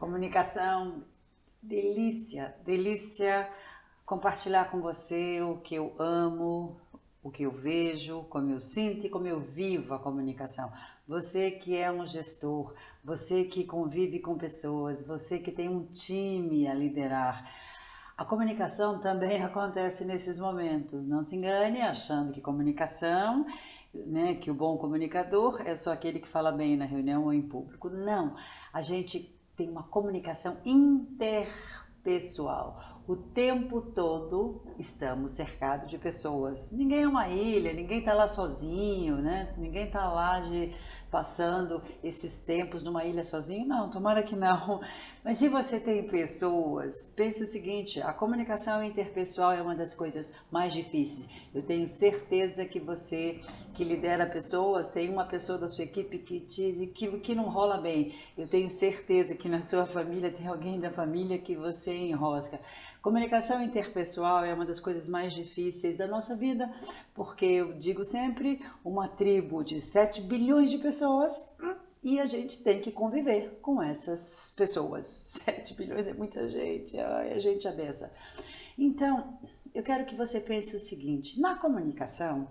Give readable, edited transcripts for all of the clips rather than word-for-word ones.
Comunicação, delícia, delícia compartilhar com você o que eu amo, o que eu vejo, como eu sinto e como eu vivo a comunicação. Você que é um gestor, você que convive com pessoas, você que tem um time a liderar. A comunicação também acontece nesses momentos. Não se engane achando que comunicação, né, que o bom comunicador é só aquele que fala bem na reunião ou em público. Não, a gente tem uma comunicação interpessoal. O tempo todo estamos cercados de pessoas. Ninguém é uma ilha, ninguém está lá sozinho, né? Ninguém está lá passando esses tempos numa ilha sozinho. Não, tomara que não. Mas se você tem pessoas, pense o seguinte, a comunicação interpessoal é uma das coisas mais difíceis. Eu tenho certeza que você que lidera pessoas, tem uma pessoa da sua equipe que não rola bem. Eu tenho certeza que na sua família tem alguém da família que você enrosca. Comunicação interpessoal é uma das coisas mais difíceis da nossa vida, porque eu digo sempre, uma tribo de 7 bilhões de pessoas e a gente tem que conviver com essas pessoas. 7 bilhões é muita gente, ai, a gente é beça. Então, eu quero que você pense o seguinte, na comunicação,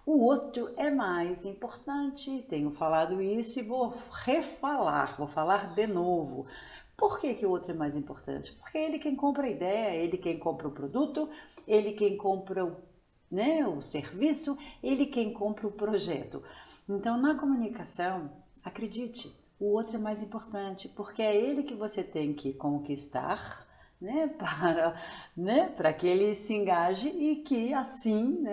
o outro é mais importante, tenho falado isso e vou refalar, vou falar de novo. Por que o outro é mais importante? Porque é ele quem compra a ideia, ele quem compra o produto, ele quem compra o serviço, ele quem compra o projeto. Então, na comunicação, acredite, o outro é mais importante, porque é ele que você tem que conquistar, para que ele se engaje e que assim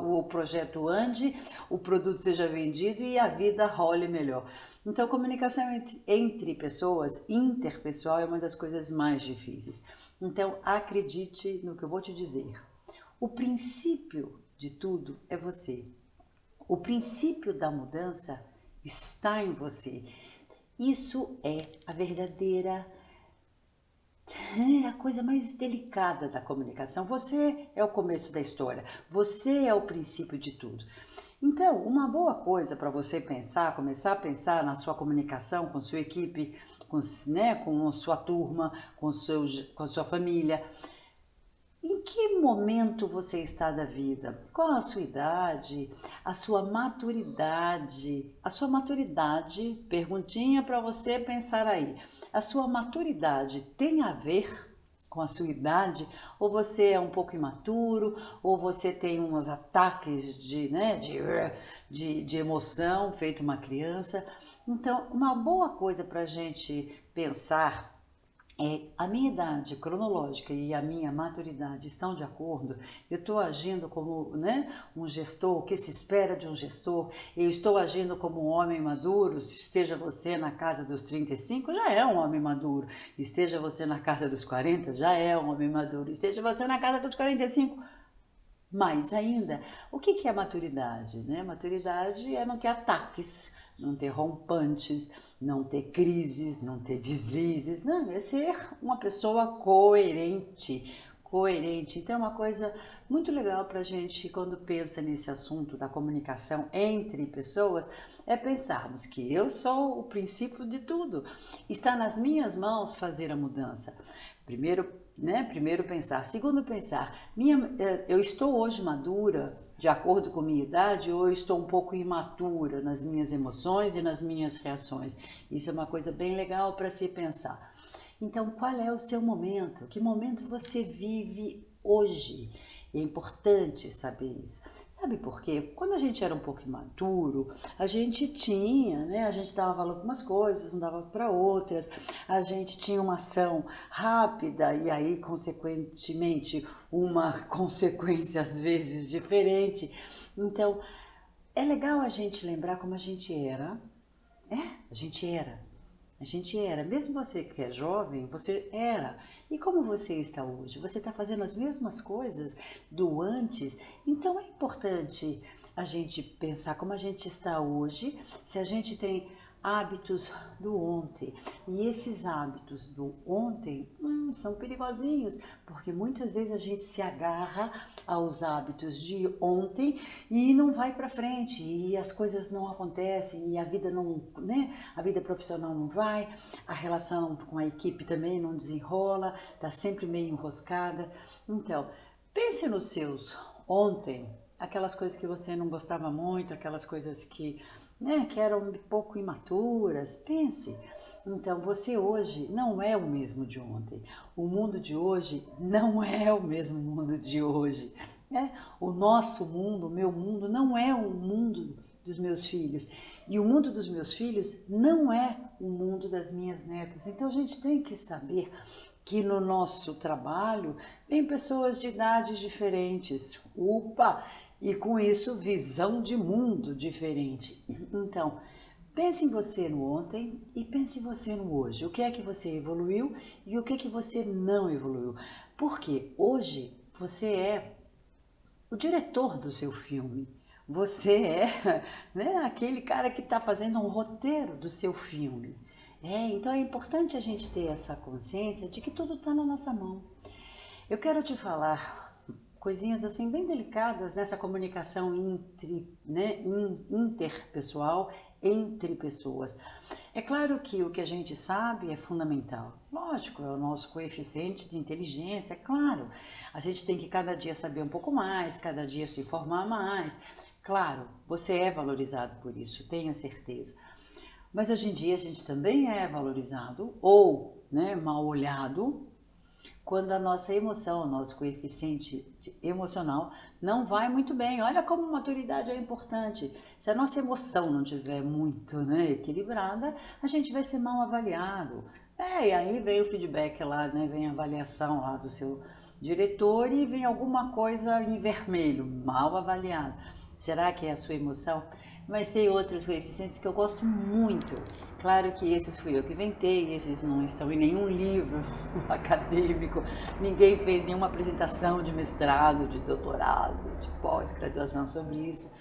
o projeto ande, o produto seja vendido e a vida role melhor. Então, comunicação entre pessoas, interpessoal, é uma das coisas mais difíceis. Então, acredite no que eu vou te dizer. O princípio de tudo é você. O princípio da mudança está em você. Isso é a verdadeira a coisa mais delicada da comunicação. Você é o começo da história, você é o princípio de tudo. Então, uma boa coisa para você pensar, começar a pensar na sua comunicação com sua equipe, com sua turma, com a sua família. Em que momento você está da vida? Qual a sua idade? A sua maturidade? A sua maturidade, perguntinha para você pensar aí. A sua maturidade tem a ver com a sua idade? Ou você é um pouco imaturo? Ou você tem uns ataques de emoção, feito uma criança? Então, uma boa coisa para a gente pensar a minha idade cronológica e a minha maturidade estão de acordo, eu estou agindo como um gestor, o que se espera de um gestor, eu estou agindo como um homem maduro, esteja você na casa dos 35, já é um homem maduro, esteja você na casa dos 40, já é um homem maduro, esteja você na casa dos 45, mais ainda, o que é maturidade? Maturidade é não ter ataques, não ter rompantes, não ter crises, não ter deslizes, não, é ser uma pessoa coerente. Então é uma coisa muito legal para a gente, quando pensa nesse assunto da comunicação entre pessoas, é pensarmos que eu sou o princípio de tudo, está nas minhas mãos fazer a mudança. Primeiro pensar, segundo pensar, eu estou hoje madura de acordo com minha idade ou eu estou um pouco imatura nas minhas emoções e nas minhas reações? Isso é uma coisa bem legal para se pensar. Então, qual é o seu momento? Que momento você vive hoje? É importante saber isso. Sabe por quê? Quando a gente era um pouco imaturo, a gente a gente dava valor para umas coisas, não dava para outras, a gente tinha uma ação rápida e aí, consequentemente, uma consequência às vezes diferente. Então, é legal a gente lembrar como a gente era. A gente era, mesmo você que é jovem, você era. E como você está hoje? Você está fazendo as mesmas coisas do antes? Então é importante a gente pensar como a gente está hoje, se a gente tem hábitos do ontem. E esses hábitos do ontem são perigosinhos, porque muitas vezes a gente se agarra aos hábitos de ontem e não vai para frente, e as coisas não acontecem, e a vida não, né? A vida profissional não vai, a relação com a equipe também não desenrola, tá sempre meio enroscada. Então, pense nos seus ontem, aquelas coisas que você não gostava muito, aquelas coisas que, né, que eram um pouco imaturas. Pense. Então, você hoje não é o mesmo de ontem. O mundo de hoje não é o mesmo mundo de hoje. Né? O nosso mundo, o meu mundo, não é o mundo dos meus filhos. E o mundo dos meus filhos não é o mundo das minhas netas. Então, a gente tem que saber que no nosso trabalho vem pessoas de idades diferentes. Upa! E com isso, visão de mundo diferente. Então, pense em você no ontem e pense em você no hoje. O que é que você evoluiu e o que é que você não evoluiu. Porque hoje você é o diretor do seu filme. Você é, né, aquele cara que está fazendo um roteiro do seu filme. Então é importante a gente ter essa consciência de que tudo está na nossa mão. Eu quero te falar coisinhas assim bem delicadas nessa comunicação interpessoal, entre pessoas. É claro que o que a gente sabe é fundamental. Lógico, é o nosso coeficiente de inteligência, é claro. A gente tem que cada dia saber um pouco mais, cada dia se informar mais. Claro, você é valorizado por isso, tenha certeza. Mas hoje em dia a gente também é valorizado ou, né, mal olhado quando a nossa emoção, o nosso coeficiente emocional não vai muito bem. Olha como maturidade é importante. Se a nossa emoção não estiver muito, né, equilibrada, a gente vai ser mal avaliado. E aí vem o feedback lá, né, vem a avaliação lá do seu diretor e vem alguma coisa em vermelho, mal avaliado. Será que é a sua emoção? Mas tem outros coeficientes que eu gosto muito. Claro que esses fui eu que inventei, esses não estão em nenhum livro acadêmico, ninguém fez nenhuma apresentação de mestrado, de doutorado, de pós-graduação sobre isso.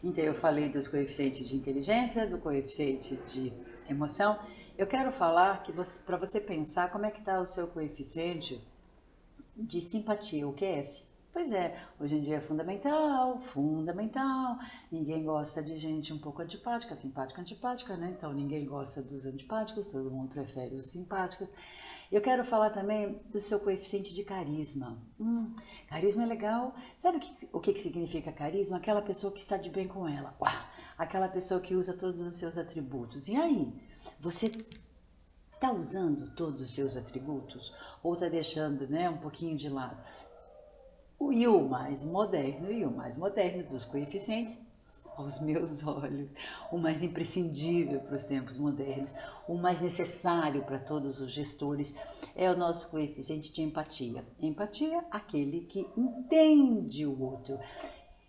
Então eu falei dos coeficientes de inteligência, do coeficiente de emoção. Eu quero falar que para você pensar como é que está o seu coeficiente de simpatia, o QS. Pois é, hoje em dia é fundamental, fundamental. Ninguém gosta de gente um pouco antipática, simpática, antipática, né? Então ninguém gosta dos antipáticos, todo mundo prefere os simpáticos. Eu quero falar também do seu coeficiente de carisma. Carisma é legal. Sabe o que significa carisma? Aquela pessoa que está de bem com ela. Aquela pessoa que usa todos os seus atributos. E aí, você está usando todos os seus atributos? Ou está deixando, né, um pouquinho de lado? E o mais moderno dos coeficientes, aos meus olhos, o mais imprescindível para os tempos modernos, o mais necessário para todos os gestores, é o nosso coeficiente de empatia. Empatia, aquele que entende o outro.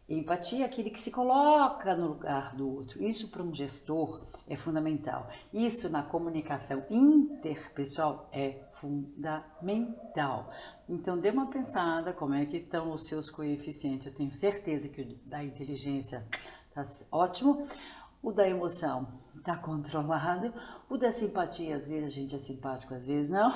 Empatia é aquele que se coloca no lugar do outro. Isso para um gestor é fundamental. Isso na comunicação interpessoal é fundamental. Então dê uma pensada como é que estão os seus coeficientes. Eu tenho certeza que o da inteligência está ótimo. O da emoção está controlado. O da simpatia, às vezes a gente é simpático, às vezes não.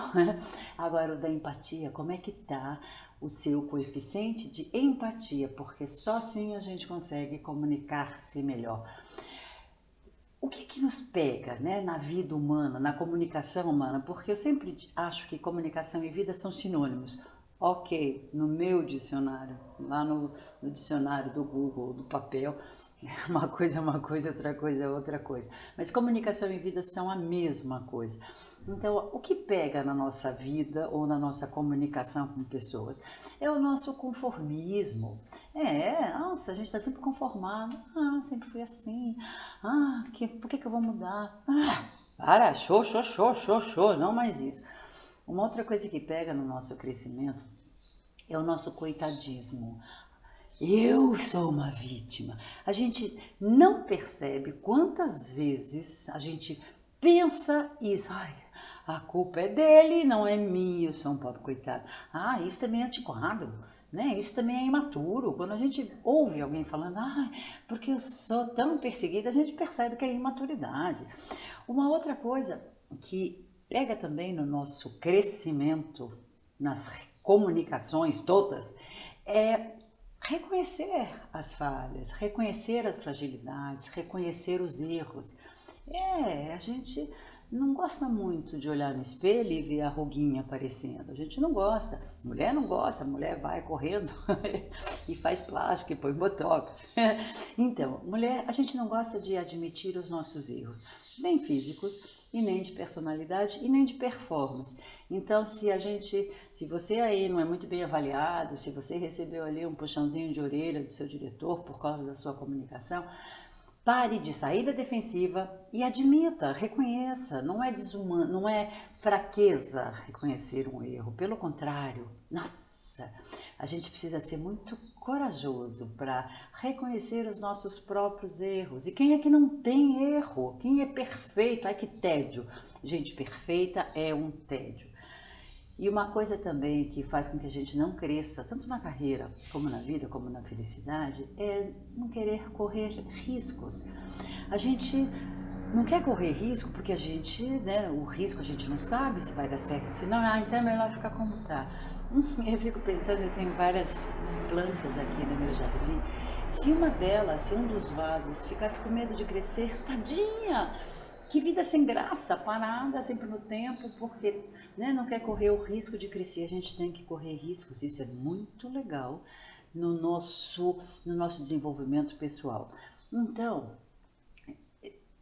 Agora o da empatia, como é que está o seu coeficiente de empatia? Porque só assim a gente consegue comunicar-se melhor. O que nos pega, né, na vida humana, na comunicação humana? Porque eu sempre acho que comunicação e vida são sinônimos. Ok, no meu dicionário, lá no dicionário do Google, do papel, uma coisa é uma coisa, outra coisa é outra coisa. Mas comunicação e vida são a mesma coisa. Então, o que pega na nossa vida ou na nossa comunicação com pessoas? É o nosso conformismo. Nossa, a gente está sempre conformado. Sempre fui assim. Por que eu vou mudar? Show, não mais isso. Uma outra coisa que pega no nosso crescimento é o nosso coitadismo. Eu sou uma vítima. A gente não percebe quantas vezes a gente pensa isso. A culpa é dele, não é minha, eu sou um pobre coitado. Isso também é antiquado. né? Isso também é imaturo. Quando a gente ouve alguém falando, porque eu sou tão perseguida, a gente percebe que é imaturidade. Uma outra coisa que pega também no nosso crescimento, nas comunicações todas, é reconhecer as falhas, reconhecer as fragilidades, reconhecer os erros. A gente não gosta muito de olhar no espelho e ver a ruguinha aparecendo. A gente não gosta. Mulher não gosta, a mulher vai correndo e faz plástico e põe botox. Então, mulher, a gente não gosta de admitir os nossos erros, nem físicos, e nem de personalidade, e nem de performance. Então, se você aí não é muito bem avaliado, se você recebeu ali um puxãozinho de orelha do seu diretor por causa da sua comunicação, pare de sair da defensiva e admita, reconheça. Não é desumano, não é fraqueza reconhecer um erro. Pelo contrário, nossa, a gente precisa ser muito corajoso para reconhecer os nossos próprios erros. E quem é que não tem erro? Quem é perfeito? Ai, que tédio. Gente, perfeita é um tédio. E uma coisa também que faz com que a gente não cresça, tanto na carreira, como na vida, como na felicidade, é não querer correr riscos. A gente não quer correr risco porque o risco a gente não sabe se vai dar certo, se não, então é melhor ficar como tá. Eu fico pensando, eu tenho várias plantas aqui no meu jardim. Se um dos vasos ficasse com medo de crescer, tadinha! Que vida sem graça, parada sempre no tempo, porque não quer correr o risco de crescer. A gente tem que correr riscos, isso é muito legal no nosso desenvolvimento pessoal. Então,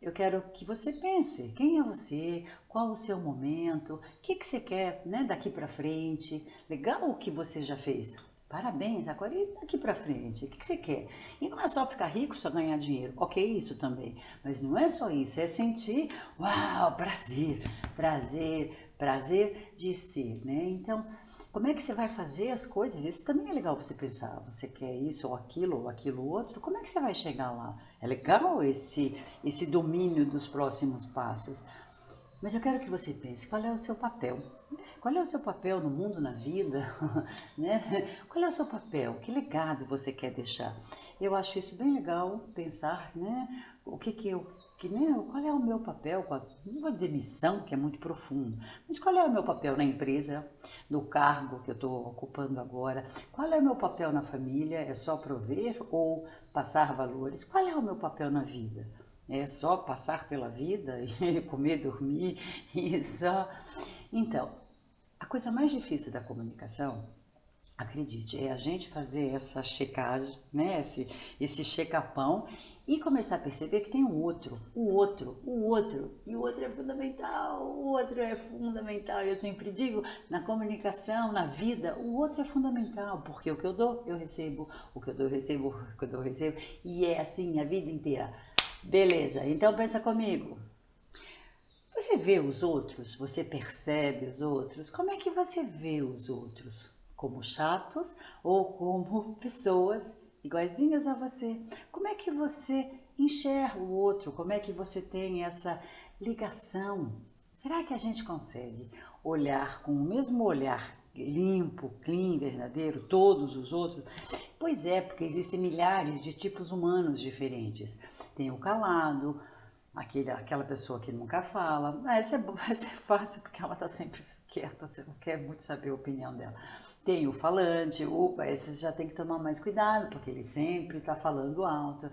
eu quero que você pense, quem é você, qual o seu momento, o que você quer daqui para frente, legal o que você já fez. Parabéns, agora e daqui pra frente? O que você quer? E não é só ficar rico, só ganhar dinheiro. Ok, isso também. Mas não é só isso, é sentir, uau, prazer de ser, né? Então, como é que você vai fazer as coisas? Isso também é legal você pensar. Você quer isso ou aquilo outro? Como é que você vai chegar lá? É legal esse domínio dos próximos passos. Mas eu quero que você pense, qual é o seu papel? Qual é o seu papel no mundo, na vida? Né? Qual é o seu papel? Que legado você quer deixar? Eu acho isso bem legal, pensar, qual é o meu papel? Não vou dizer missão, que é muito profundo, mas qual é o meu papel na empresa, no cargo que eu estou ocupando agora? Qual é o meu papel na família? É só prover ou passar valores? Qual é o meu papel na vida? É só passar pela vida e comer, dormir e só... Então, a coisa mais difícil da comunicação, acredite, é a gente fazer essa checagem, esse checa-pão e começar a perceber que tem o outro, e o outro é fundamental, eu sempre digo, na comunicação, na vida, o outro é fundamental, porque o que eu dou, eu recebo, o que eu dou, eu recebo, o que eu dou, eu recebo, e é assim a vida inteira. Beleza, então pensa comigo. Você vê os outros? Você percebe os outros? Como é que você vê os outros? Como chatos ou como pessoas iguaizinhas a você? Como é que você enxerga o outro? Como é que você tem essa ligação? Será que a gente consegue olhar com o mesmo olhar limpo, clean, verdadeiro, todos os outros? Pois é, porque existem milhares de tipos humanos diferentes. Tem o calado, aquela pessoa que nunca fala. Essa é fácil porque ela está sempre quieta, você não quer muito saber a opinião dela. Tem o falante, esse já tem que tomar mais cuidado, porque ele sempre está falando alto.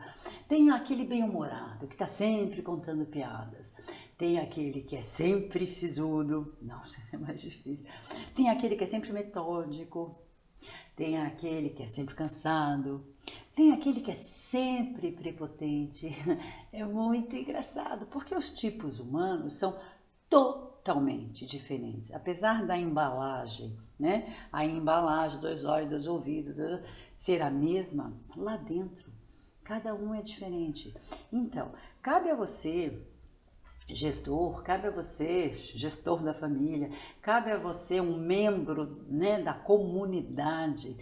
Tem aquele bem-humorado, que está sempre contando piadas. Tem aquele que é sempre sisudo, nossa, isso é mais difícil. Tem aquele que é sempre metódico. Tem aquele que é sempre cansado. Tem aquele que é sempre prepotente. É muito engraçado, porque os tipos humanos são totalmente diferentes. Apesar da embalagem, a embalagem, 2 olhos, 2 ouvidos, ser a mesma, lá dentro, cada um é diferente. Então, cabe a você, gestor, cabe a você, gestor da família, cabe a você, um membro da comunidade,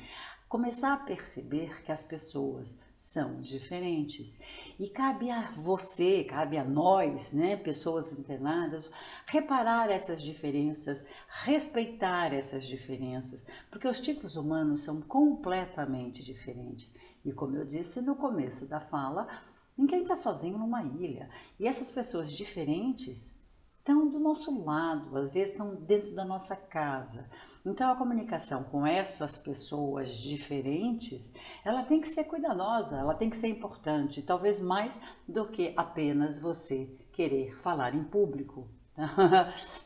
começar a perceber que as pessoas são diferentes e cabe a você, cabe a nós, né, pessoas antenadas, reparar essas diferenças, respeitar essas diferenças, porque os tipos humanos são completamente diferentes. E como eu disse no começo da fala, ninguém está sozinho numa ilha. E essas pessoas diferentes estão do nosso lado, às vezes estão dentro da nossa casa. Então a comunicação com essas pessoas diferentes, ela tem que ser cuidadosa, ela tem que ser importante, talvez mais do que apenas você querer falar em público.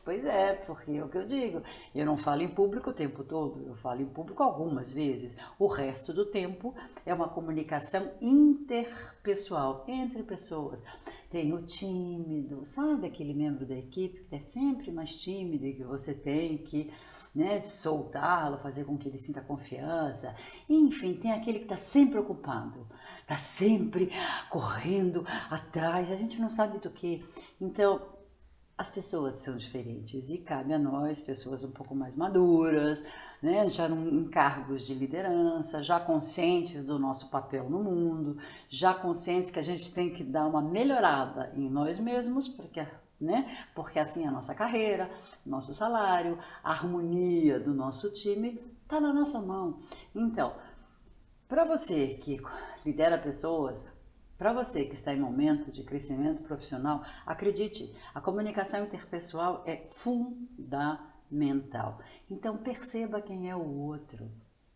Pois é, porque é o que eu digo, eu não falo em público o tempo todo, eu falo em público algumas vezes, o resto do tempo é uma comunicação interpessoal, entre pessoas. Tem o tímido, sabe aquele membro da equipe que é sempre mais tímido e que você tem que, né, soltá-lo, fazer com que ele sinta confiança. Enfim, tem aquele que está sempre ocupado, está sempre correndo atrás, a gente não sabe do que. Então, as pessoas são diferentes e cabe a nós, pessoas um pouco mais maduras, né, já em cargos de liderança, já conscientes do nosso papel no mundo, já conscientes que a gente tem que dar uma melhorada em nós mesmos, porque assim a nossa carreira, nosso salário, a harmonia do nosso time está na nossa mão. Então, para você que lidera pessoas, para você que está em momento de crescimento profissional, acredite, a comunicação interpessoal é fundamental. Então perceba quem é o outro,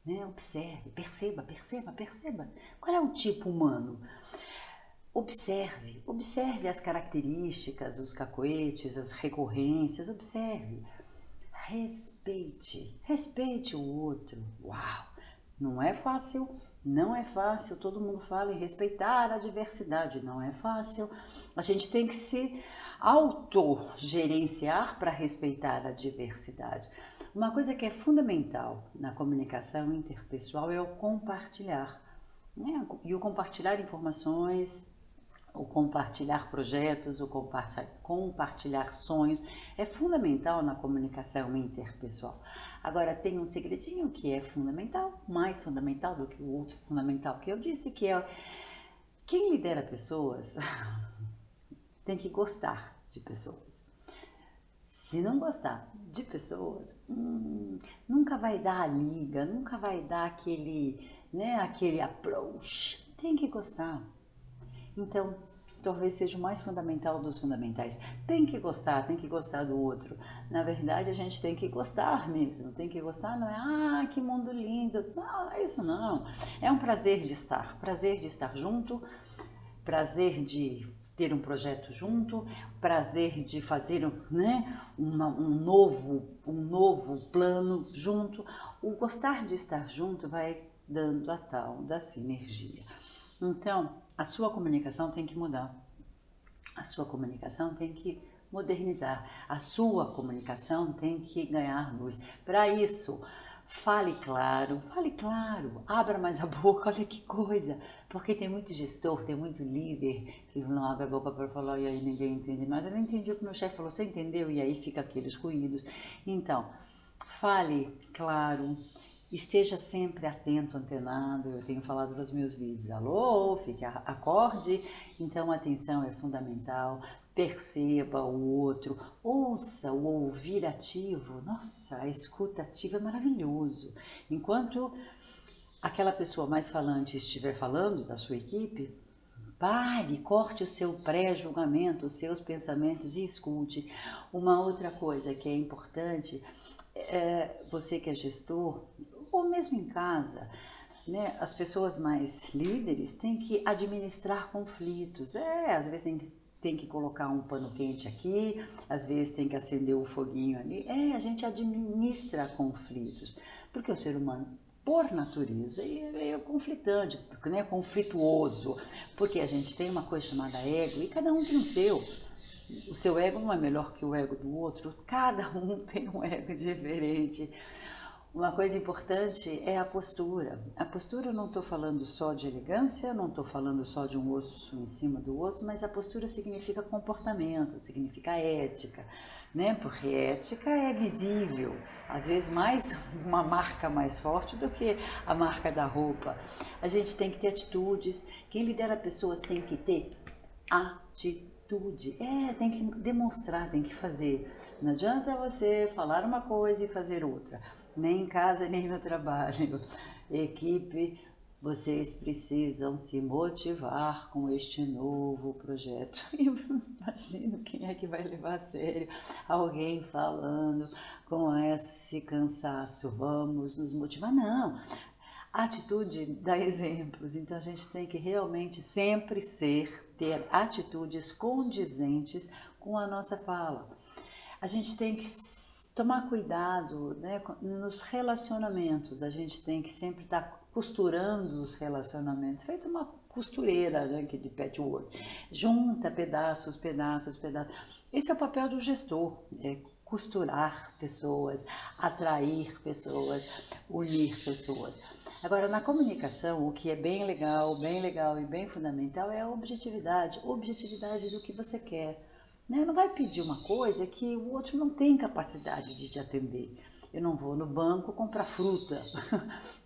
né? Observe, perceba. Qual é o tipo humano? Observe as características, os cacoetes, as recorrências, observe. Respeite o outro. Uau! Não é fácil, todo mundo fala em respeitar a diversidade, não é fácil. A gente tem que se autogerenciar para respeitar a diversidade. Uma coisa que é fundamental na comunicação interpessoal é o compartilhar, né? E o compartilhar informações, o compartilhar projetos, o compartilhar sonhos, é fundamental na comunicação interpessoal. Agora, tem um segredinho que é fundamental, mais fundamental do que o outro fundamental, que eu disse que é quem lidera pessoas tem que gostar de pessoas. Se não gostar de pessoas, nunca vai dar a liga, nunca vai dar aquele approach. Tem que gostar. Então, talvez seja o mais fundamental dos fundamentais. Tem que gostar do outro. Na verdade, a gente tem que gostar mesmo. Tem que gostar, não é, que mundo lindo. Não, é isso não. É um prazer de estar junto, prazer de ter um projeto junto, prazer de fazer, né, um novo plano junto. O gostar de estar junto vai dando a tal da sinergia. Então, a sua comunicação tem que mudar, a sua comunicação tem que modernizar, a sua comunicação tem que ganhar luz. Para isso, fale claro, abra mais a boca, olha que coisa, porque tem muito gestor, tem muito líder que não abre a boca para falar e aí ninguém entende nada. Eu não entendi o que meu chefe falou, você entendeu? E aí fica aqueles ruídos. Então, fale claro. Esteja sempre atento, antenado, eu tenho falado nos meus vídeos, alô, acorde, então a atenção é fundamental, perceba o outro, ouça o ouvir ativo, nossa, a escuta ativa é maravilhoso. Enquanto aquela pessoa mais falante estiver falando da sua equipe, pare, corte o seu pré-julgamento, os seus pensamentos e escute. Uma outra coisa que é importante, você que é gestor, ou mesmo em casa, né, as pessoas mais líderes têm que administrar conflitos. Às vezes tem que colocar um pano quente aqui, às vezes tem que acender o foguinho ali. A gente administra conflitos, porque o ser humano, por natureza, é conflitante, né, conflituoso, porque a gente tem uma coisa chamada ego e cada um tem o seu. O seu ego não é melhor que o ego do outro, cada um tem um ego diferente. Uma coisa importante é a postura. A postura, eu não estou falando só de elegância, não estou falando só de um osso em cima do osso, mas a postura significa comportamento, significa ética, né? Porque ética é visível, às vezes mais uma marca mais forte do que a marca da roupa. A gente tem que ter atitudes, quem lidera pessoas tem que ter atitude. Tem que demonstrar, tem que fazer. Não adianta você falar uma coisa e fazer outra. Nem em casa, nem no trabalho. Equipe, vocês precisam se motivar com este novo projeto. Eu imagino quem é que vai levar a sério alguém falando com esse cansaço. Vamos nos motivar? Não. A atitude dá exemplos, então a gente tem que realmente sempre ter atitudes condizentes com a nossa fala. A gente tem que tomar cuidado, né, nos relacionamentos, a gente tem que sempre estar costurando os relacionamentos, feito uma costureira, né, de patchwork, junta pedaços. Esse é o papel do gestor, costurar pessoas, atrair pessoas, unir pessoas. Agora, na comunicação, o que é bem legal e bem fundamental é a objetividade do que você quer. Né? Não vai pedir uma coisa que o outro não tem capacidade de te atender. Eu não vou no banco comprar fruta.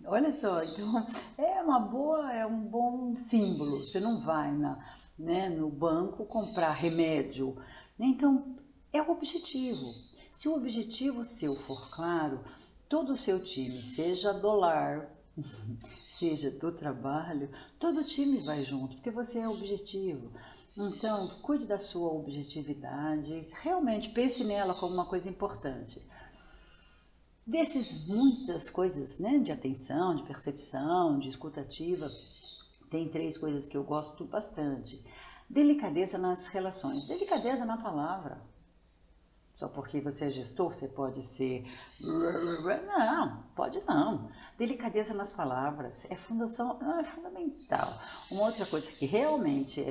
Olha só, então é um bom símbolo. Você não vai no banco comprar remédio. Então, é o objetivo. Se o objetivo seu for claro, todo o seu time, seja do lar, seja do trabalho, todo o time vai junto, porque você é objetivo. Então, cuide da sua objetividade, realmente pense nela como uma coisa importante. Dessas muitas coisas, né, de atenção, de percepção, de escutativa, tem 3 coisas que eu gosto bastante. Delicadeza nas relações, delicadeza na palavra. Só porque você é gestor, você pode ser... Não, pode não. Delicadeza nas palavras é fundamental. Uma outra coisa que realmente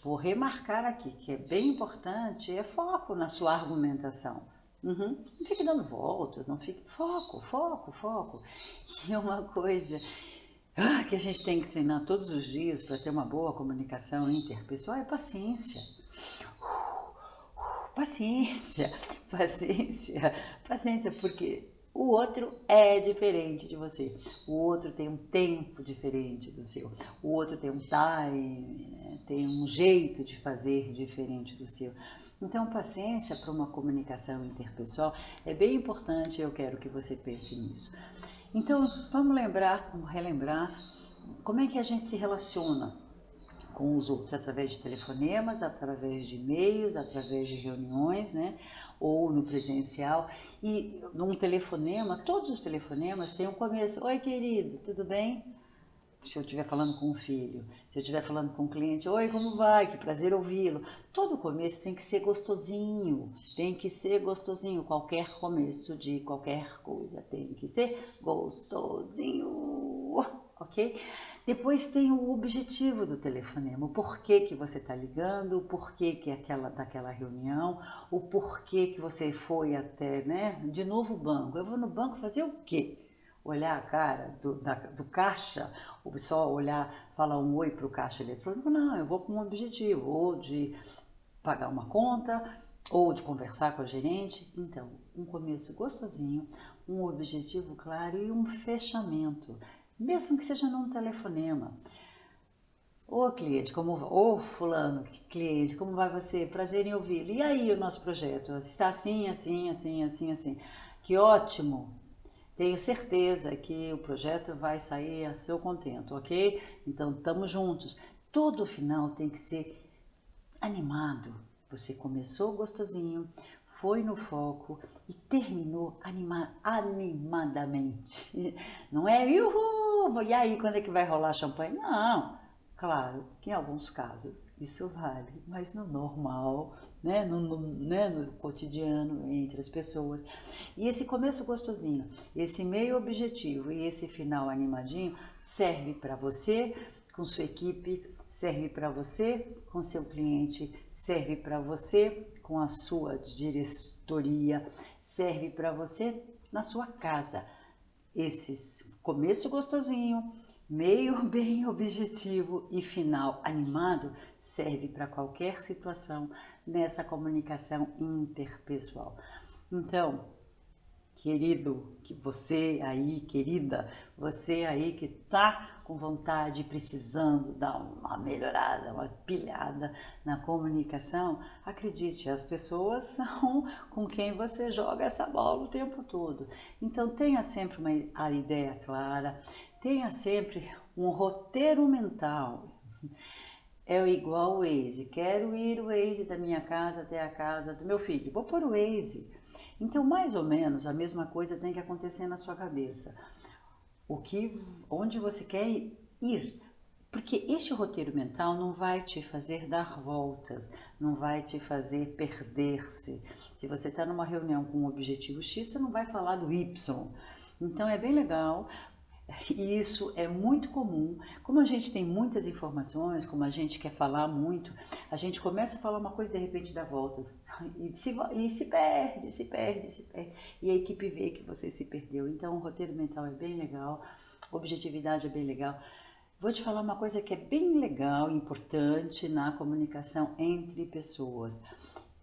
vou remarcar aqui, que é bem importante, é foco na sua argumentação. Não fique dando voltas, não fique... Foco. E é uma coisa que a gente tem que treinar todos os dias para ter uma boa comunicação interpessoal é paciência. Paciência, porque o outro é diferente de você, o outro tem um tempo diferente do seu, o outro tem um time, tem um jeito de fazer diferente do seu. Então, paciência para uma comunicação interpessoal é bem importante, eu quero que você pense nisso. Então, vamos relembrar como é que a gente se relaciona com os outros, através de telefonemas, através de e-mails, através de reuniões, né? Ou no presencial. E num telefonema, todos os telefonemas têm um começo. Oi, querido, tudo bem? Se eu estiver falando com um filho, se eu estiver falando com um cliente, oi, como vai? Que prazer ouvi-lo. Todo começo tem que ser gostosinho, qualquer começo de qualquer coisa tem que ser gostosinho, ok? Depois tem o objetivo do telefonema, o porquê que você está ligando, o porquê que daquela reunião, o porquê que você foi até, né? De novo o banco. Eu vou no banco fazer o quê? Olhar a cara do caixa, ou só falar um oi para o caixa eletrônico? Não, eu vou com um objetivo, ou de pagar uma conta, ou de conversar com a gerente. Então, um começo gostosinho, um objetivo claro e um fechamento. Mesmo que seja num telefonema. Ô cliente, ô fulano, cliente, como vai você? Prazer em ouvi-lo. E aí o nosso projeto? Está assim. Que ótimo! Tenho certeza que o projeto vai sair a seu contento, ok? Então, estamos juntos. Todo final tem que ser animado. Você começou gostosinho, foi no foco e terminou animadamente. Não é, uhul, e aí quando é que vai rolar champanhe? Não, claro que em alguns casos isso vale, mas no normal, né, no cotidiano, entre as pessoas. E esse começo gostosinho, esse meio objetivo e esse final animadinho serve para você, com sua equipe, serve para você com seu cliente, serve para você com a sua diretoria, serve para você na sua casa. esses começo gostosinho, meio bem objetivo e final animado serve para qualquer situação nessa comunicação interpessoal. Então, querido, que você aí, querida, você aí que tá com vontade, precisando dar uma melhorada, uma pilhada na comunicação, acredite, as pessoas são com quem você joga essa bola o tempo todo. Então tenha sempre a ideia clara, tenha sempre um roteiro mental. É igual o Waze. Quero ir o Waze da minha casa até a casa do meu filho. Vou pôr o Waze. Então, mais ou menos, a mesma coisa tem que acontecer na sua cabeça. Onde você quer ir. Porque este roteiro mental não vai te fazer dar voltas, não vai te fazer perder-se. Se você está numa reunião com um objetivo X, você não vai falar do Y. Então, é bem legal. E isso é muito comum. Como a gente tem muitas informações, como a gente quer falar muito, a gente começa a falar uma coisa e de repente dá voltas. E se perde. E a equipe vê que você se perdeu. Então o roteiro mental é bem legal, objetividade é bem legal. Vou te falar uma coisa que é bem legal, importante na comunicação entre pessoas.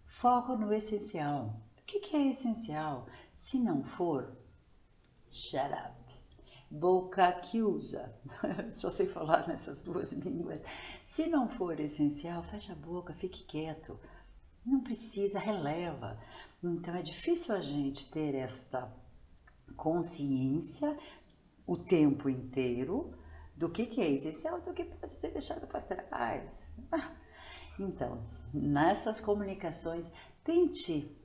Foco no essencial. O que é essencial? Se não for, shut up. Boca que usa, só sei falar nessas duas línguas. Se não for essencial, fecha a boca, fique quieto. Não precisa, releva. Então é difícil a gente ter esta consciência o tempo inteiro do que é essencial, do que pode ser deixado para trás. Então, nessas comunicações, tente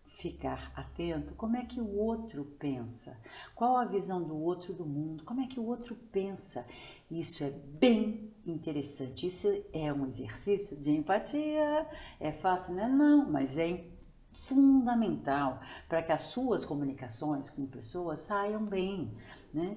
ficar atento como é que o outro pensa, qual a visão do outro do mundo, como é que o outro pensa. Isso é bem interessante, isso é um exercício de empatia, é fácil, né? Não, mas é fundamental para que as suas comunicações com pessoas saiam bem, né?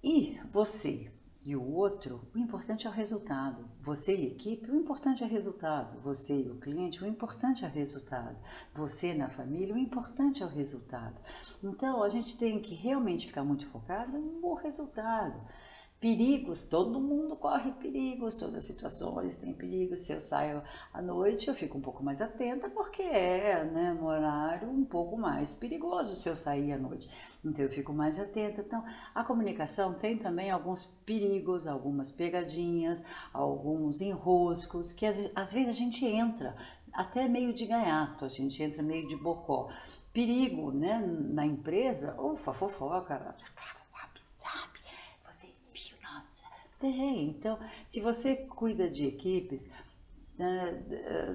E você e o outro, o importante é o resultado. Você e a equipe, o importante é o resultado. Você e o cliente, o importante é o resultado. Você na família, o importante é o resultado. Então, a gente tem que realmente ficar muito focado no resultado. Perigos, todo mundo corre perigos, todas as situações têm perigos. Se eu saio à noite, eu fico um pouco mais atenta, porque é, né, no horário um pouco mais perigoso se eu sair à noite. Então eu fico mais atenta. Então a comunicação tem também alguns perigos, algumas pegadinhas, alguns enroscos, que às vezes a gente entra até meio de gaiato, a gente entra meio de bocó. Perigo, né, na empresa, ufa, fofoca. Então, se você cuida de equipes,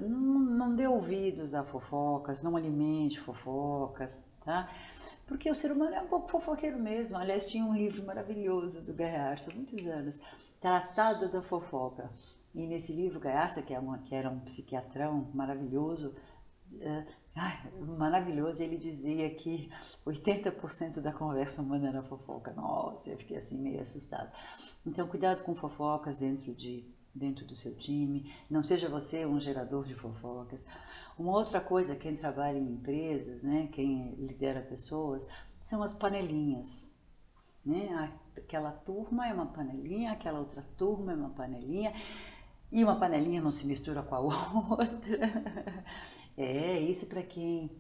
não dê ouvidos a fofocas, não alimente fofocas, tá? Porque o ser humano é um pouco fofoqueiro mesmo. Aliás, tinha um livro maravilhoso do Gaiarsa, há muitos anos, Tratado da Fofoca. E nesse livro, Gaiarsa, que era um psiquiatrão maravilhoso, maravilhoso, ele dizia que 80% da conversa humana era fofoca. Nossa, eu fiquei assim meio assustada. Então, cuidado com fofocas dentro do seu time, não seja você um gerador de fofocas. Uma outra coisa, quem trabalha em empresas, né, quem lidera pessoas, são as panelinhas. Né? Aquela turma é uma panelinha, aquela outra turma é uma panelinha, e uma panelinha não se mistura com a outra. Isso para quem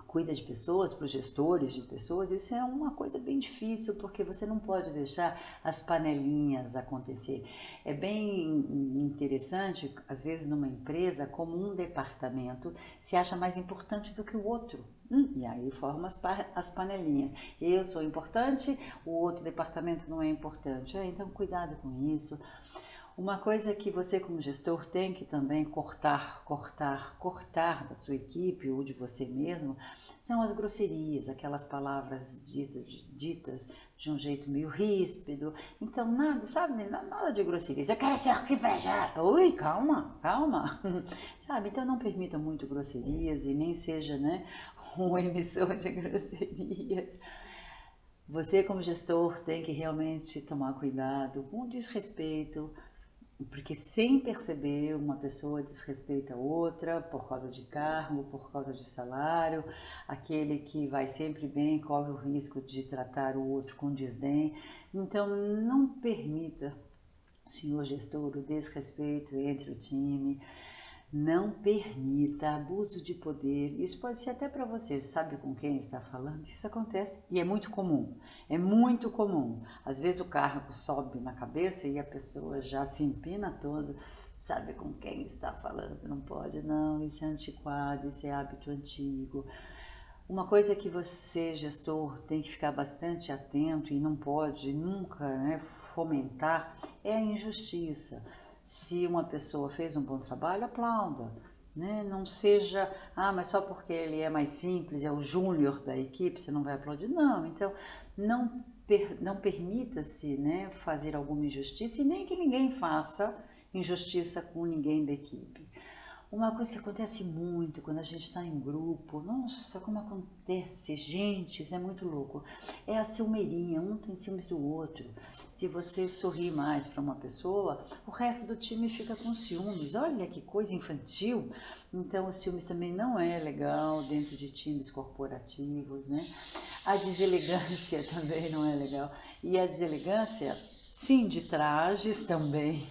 cuida de pessoas, para os gestores de pessoas, isso é uma coisa bem difícil, porque você não pode deixar as panelinhas acontecer. É bem interessante, às vezes numa empresa, como um departamento se acha mais importante do que o outro. E aí forma as panelinhas. Eu sou importante, o outro departamento não é importante. Então cuidado com isso. Uma coisa que você como gestor tem que também cortar da sua equipe ou de você mesmo são as grosserias, aquelas palavras ditas de um jeito meio ríspido. Então nada de grosserias. Eu quero ser que inveja. Oi, calma. Sabe? Então não permita muito grosserias e nem seja, né, um emissor de grosserias. Você como gestor tem que realmente tomar cuidado com o desrespeito, Porque sem perceber, uma pessoa desrespeita a outra por causa de cargo, por causa de salário. Aquele que vai sempre bem corre o risco de tratar o outro com desdém. Então, não permita, senhor gestor, o desrespeito entre o time. Não permita abuso de poder. Isso pode ser até para você, sabe com quem está falando? Isso acontece e é muito comum. É muito comum. Às vezes o cargo sobe na cabeça e a pessoa já se empina toda. Sabe com quem está falando? Não pode, não. Isso é antiquado, isso é hábito antigo. Uma coisa que você, gestor, tem que ficar bastante atento e não pode nunca, né, fomentar é a injustiça. Se uma pessoa fez um bom trabalho, aplauda. Né? Não seja, mas só porque ele é mais simples, é o júnior da equipe, você não vai aplaudir. Não, então não permita-se, né, fazer alguma injustiça e nem que ninguém faça injustiça com ninguém da equipe. Uma coisa que acontece muito quando a gente está em grupo, nossa, como acontece, gente, isso é muito louco, é a ciumeirinha, um tem ciúmes do outro. Se você sorrir mais para uma pessoa, o resto do time fica com ciúmes, olha que coisa infantil. Então o ciúmes também não é legal dentro de times corporativos, né? A deselegância também não é legal, e a deselegância... Sim, de trajes também,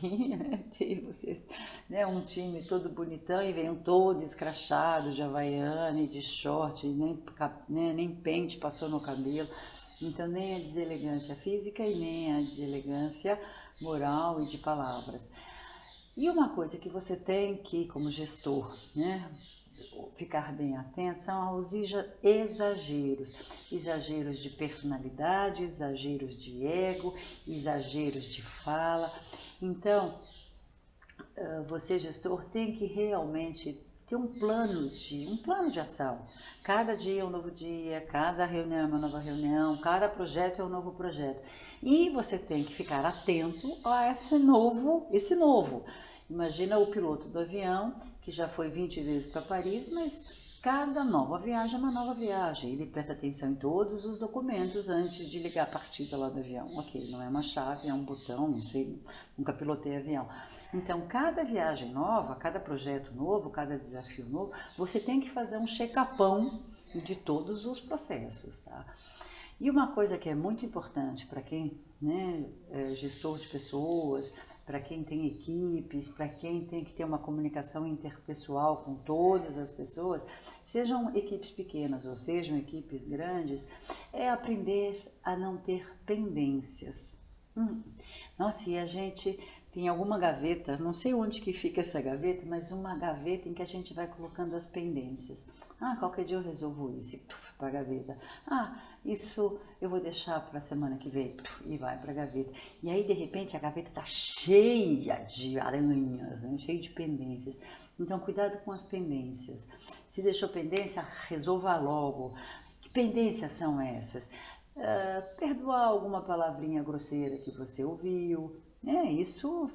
tem vocês, né, um time todo bonitão e vem um todo escrachado de havaiana e de short, nem pente passou no cabelo. Então nem a deselegância física e nem a deselegância moral e de palavras. E uma coisa que você tem que, como gestor, né, ficar bem atento são aos exageros. Exageros de personalidade, exageros de ego, exageros de fala. Então, você, gestor, tem que realmente ter um plano de ação. Cada dia é um novo dia, cada reunião é uma nova reunião, cada projeto é um novo projeto. E você tem que ficar atento a esse novo. Imagina o piloto do avião, que já foi 20 vezes para Paris, mas cada nova viagem é uma nova viagem. Ele presta atenção em todos os documentos antes de ligar a partida lá do avião. Ok, não é uma chave, é um botão, não sei, nunca pilotei avião. Então, cada viagem nova, cada projeto novo, cada desafio novo, você tem que fazer um check-upão de todos os processos, tá? E uma coisa que é muito importante para quem, né, é gestor de pessoas, para quem tem equipes, para quem tem que ter uma comunicação interpessoal com todas as pessoas, sejam equipes pequenas ou sejam equipes grandes, é aprender a não ter pendências. Nossa, e a gente tem alguma gaveta, não sei onde que fica essa gaveta, mas uma gaveta em que a gente vai colocando as pendências. Qualquer dia eu resolvo isso, para a gaveta. Isso eu vou deixar para a semana que vem, e vai para a gaveta. E aí, de repente, a gaveta está cheia de aranhas, né? Cheia de pendências. Então, cuidado com as pendências. Se deixou pendência, resolva logo. Que pendências são essas? Perdoar alguma palavrinha grosseira que você ouviu, né? Isso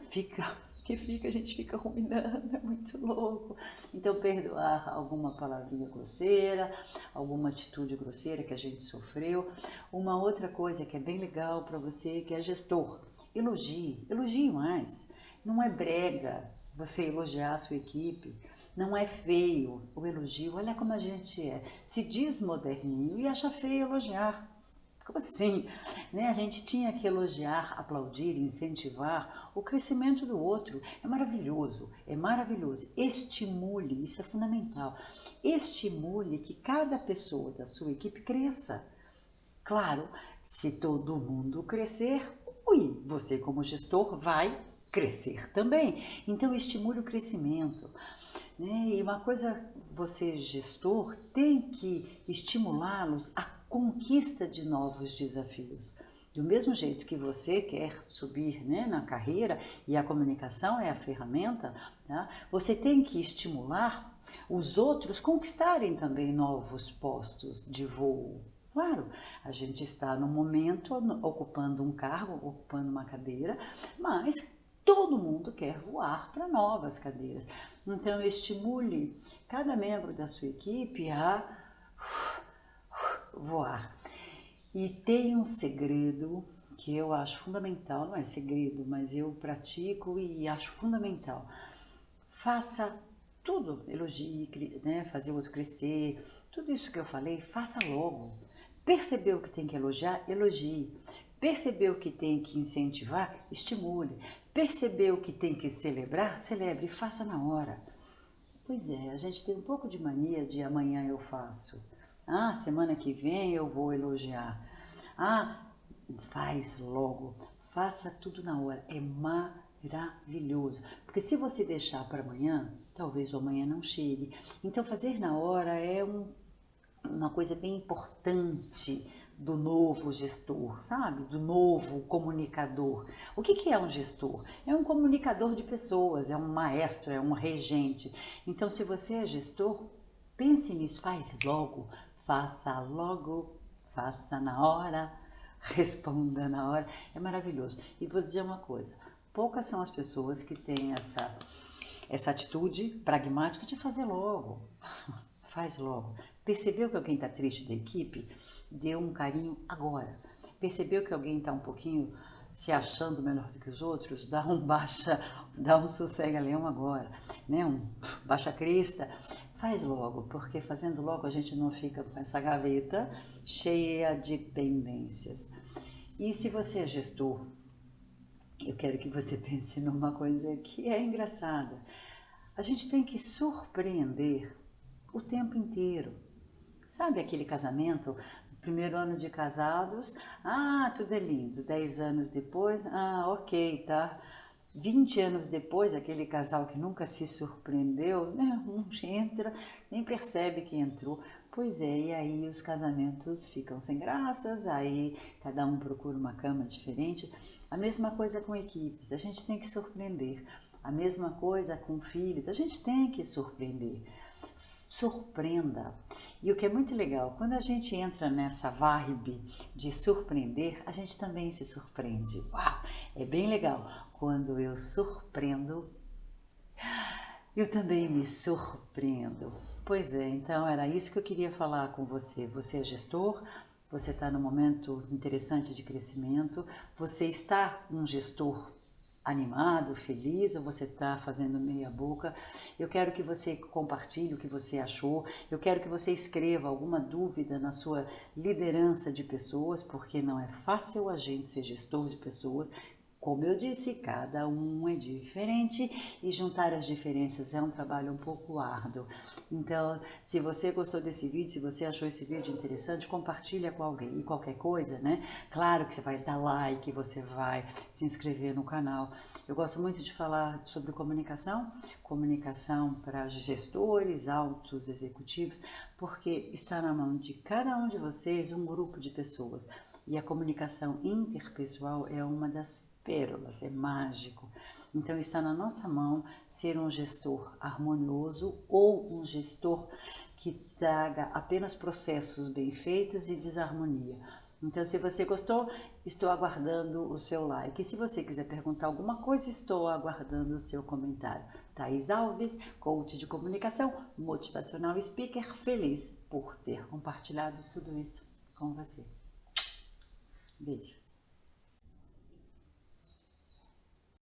a gente fica ruminando, é muito louco. Então, perdoar alguma palavrinha grosseira, alguma atitude grosseira que a gente sofreu. Uma outra coisa que é bem legal para você, que é gestor, elogie mais. Não é brega você elogiar a sua equipe, não é feio o elogio. Olha como a gente se diz moderninho e acha feio elogiar. Como assim? Né? A gente tinha que elogiar, aplaudir, incentivar o crescimento do outro. É maravilhoso, é maravilhoso. Estimule, isso é fundamental. Estimule que cada pessoa da sua equipe cresça. Claro, se todo mundo crescer, você como gestor vai crescer também. Então estimule o crescimento. Né? E uma coisa, você gestor tem que estimulá-los a conquista de novos desafios. Do mesmo jeito que você quer subir, né, na carreira, e a comunicação é a ferramenta, tá? Você tem que estimular os outros conquistarem também novos postos de voo. Claro, a gente está no momento ocupando um cargo, ocupando uma cadeira, mas todo mundo quer voar para novas cadeiras. Então, estimule cada membro da sua equipe a voar. E tem um segredo que eu acho fundamental, não é segredo, mas eu pratico e acho fundamental. Faça tudo, elogie, né, fazer o outro crescer, tudo isso que eu falei, faça logo. Percebeu que tem que elogiar, elogie. Percebeu que tem que incentivar, estimule. Percebeu que tem que celebrar, celebre, faça na hora. Pois é, a gente tem um pouco de mania de amanhã eu faço. Ah, semana que vem eu vou elogiar. Ah, faz logo, faça tudo na hora. É maravilhoso. Porque se você deixar para amanhã, talvez o amanhã não chegue. Então fazer na hora é uma coisa bem importante do novo gestor, sabe? Do novo comunicador. O que é um gestor? É um comunicador de pessoas, é um maestro, é um regente. Então, se você é gestor, pense nisso, faz logo, faça na hora, responda na hora. É maravilhoso. E vou dizer uma coisa, poucas são as pessoas que têm essa atitude pragmática de fazer logo. Faz logo. Percebeu que alguém está triste da equipe? Dê um carinho agora. Percebeu que alguém está um pouquinho se achando melhor do que os outros? Dá um sossega-leão agora, né? Um baixa crista. Faz logo, porque fazendo logo a gente não fica com essa gaveta cheia de pendências. E se você é gestor, eu quero que você pense numa coisa que é engraçada. A gente tem que surpreender o tempo inteiro. Sabe aquele casamento, primeiro ano de casados, tudo é lindo. 10 anos depois, ok, tá. 20 anos depois, aquele casal que nunca se surpreendeu, né, não entra, nem percebe que entrou. Pois é, e aí os casamentos ficam sem graças, aí cada um procura uma cama diferente. A mesma coisa com equipes, a gente tem que surpreender. A mesma coisa com filhos, a gente tem que surpreender. Surpreenda. E o que é muito legal, quando a gente entra nessa vibe de surpreender, a gente também se surpreende. Uau! É bem legal. Quando eu surpreendo, eu também me surpreendo. Pois é, então era isso que eu queria falar com você. Você é gestor, você está num momento interessante de crescimento, você está um gestor animado, feliz, ou você está fazendo meia boca. Eu quero que você compartilhe o que você achou, eu quero que você escreva alguma dúvida na sua liderança de pessoas, porque não é fácil a gente ser gestor de pessoas. Como eu disse, cada um é diferente e juntar as diferenças é um trabalho um pouco árduo. Então, se você gostou desse vídeo, se você achou esse vídeo interessante, compartilha com alguém. E qualquer coisa, né? Claro que você vai dar like, você vai se inscrever no canal. Eu gosto muito de falar sobre comunicação para gestores, altos executivos, porque está na mão de cada um de vocês um grupo de pessoas. E a comunicação interpessoal é uma das pérolas, é mágico. Então está na nossa mão ser um gestor harmonioso ou um gestor que traga apenas processos bem feitos e desarmonia. Então, se você gostou, estou aguardando o seu like. E se você quiser perguntar alguma coisa, estou aguardando o seu comentário. Thaís Alves, coach de comunicação, motivacional speaker, feliz por ter compartilhado tudo isso com você. Beijo.